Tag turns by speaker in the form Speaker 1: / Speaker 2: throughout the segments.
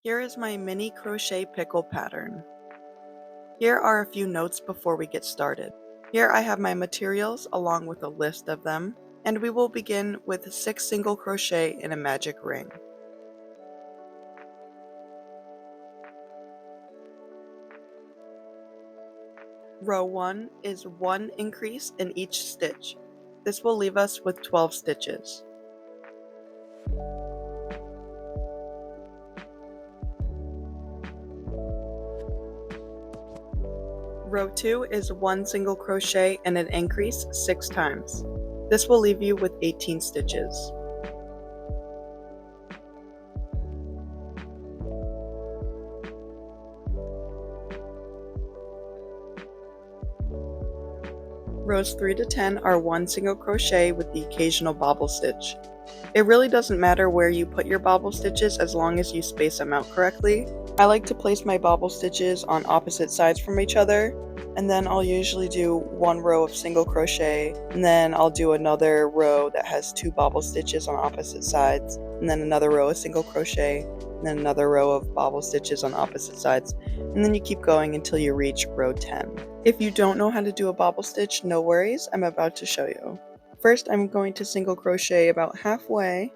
Speaker 1: Here is my mini crochet pickle pattern. Here are a few notes before we get started. Here I have my materials along with a list of them, and we will begin with 6 single crochet in a magic ring. Row 1 is 1 increase in each stitch. This will leave us with 12 stitches. Row 2 is 1 single crochet and an increase 6 times. This will leave you with 18 stitches. Rows 3 to 10 are 1 single crochet with the occasional bobble stitch. It really doesn't matter where you put your bobble stitches as long as you space them out correctly. I like to place my bobble stitches on opposite sides from each other, and then I'll usually do 1 row of single crochet, and then I'll do another row that has 2 bobble stitches on opposite sides, and then another row of single crochet, and then another row of bobble stitches on opposite sides, and then you keep going until you reach row 10. If you don't know how to do a bobble stitch, no worries, I'm about to show you. First, I'm going to single crochet about halfway,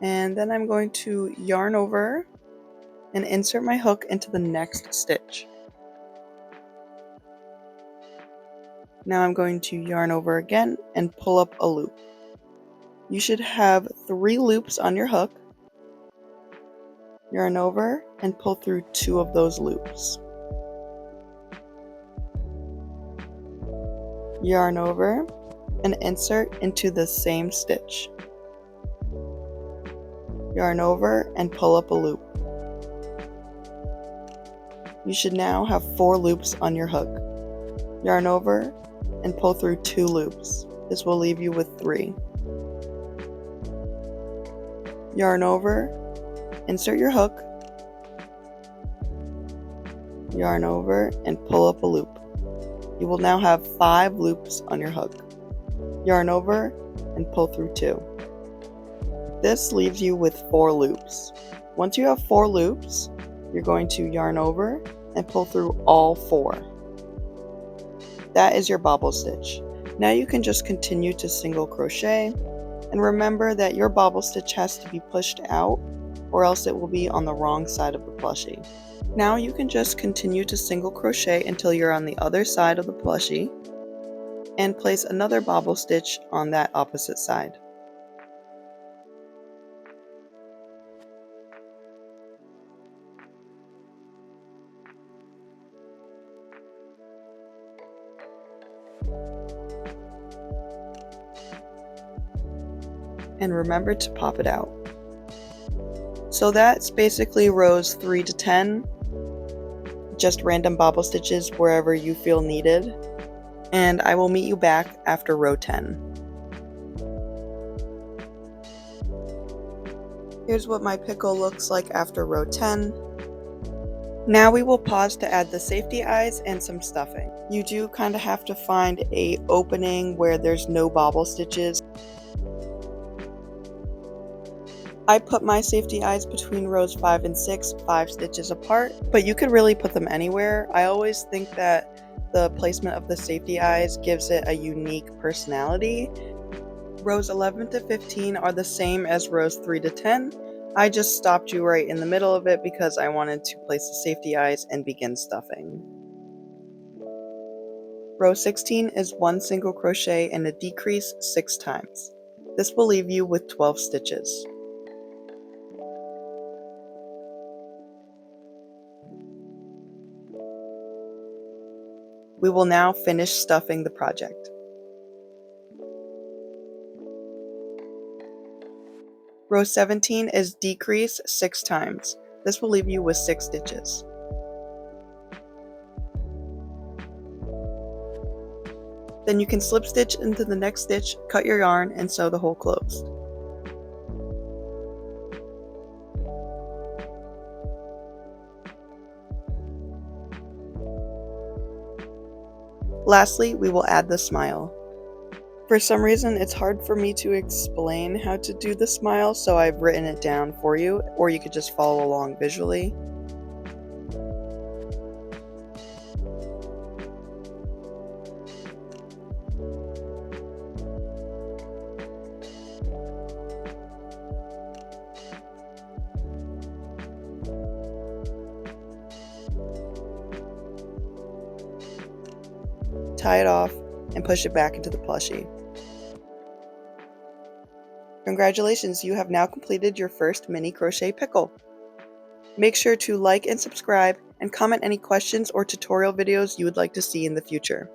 Speaker 1: and then I'm going to yarn over and insert my hook into the next stitch. Now I'm going to yarn over again and pull up a loop. You should have 3 loops on your hook. Yarn over and pull through 2 of those loops. Yarn over and insert into the same stitch. Yarn over and pull up a loop. You should now have 4 loops on your hook. Yarn over and pull through 2 loops. This will leave you with 3. Yarn over, insert your hook, yarn over and pull up a loop. You will now have 5 loops on your hook. Yarn over and pull through 2. This leaves you with 4 loops. Once you have 4 loops, you're going to yarn over and pull through all 4. That is your bobble stitch. Now you can just continue to single crochet, and remember that your bobble stitch has to be pushed out or else it will be on the wrong side of the plushie. Now you can just continue to single crochet until you're on the other side of the plushie and place another bobble stitch on that opposite side. And remember to pop it out. So that's basically rows 3 to 10, just random bobble stitches wherever you feel needed, and I will meet you back after row 10. Here's what my pickle looks like after row 10. Now we will pause to add the safety eyes and some stuffing. You do kind of have to find an opening where there's no bobble stitches. I put my safety eyes between rows 5 and 6, 5 stitches apart, but you could really put them anywhere. I always think that the placement of the safety eyes gives it a unique personality. Rows 11 to 15 are the same as rows 3 to 10. I just stopped you right in the middle of it because I wanted to place the safety eyes and begin stuffing. Row 16 is 1 single crochet and a decrease 6 times. This will leave you with 12 stitches. We will now finish stuffing the project. Row 17 is decrease 6 times. This will leave you with 6 stitches. Then you can slip stitch into the next stitch, cut your yarn, and sew the hole closed. Lastly, we will add the smile. For some reason, it's hard for me to explain how to do the smile, so I've written it down for you, or you could just follow along visually. Tie it off and push it back into the plushie. Congratulations, you have now completed your first mini crochet pickle. Make sure to like and subscribe and comment any questions or tutorial videos you would like to see in the future.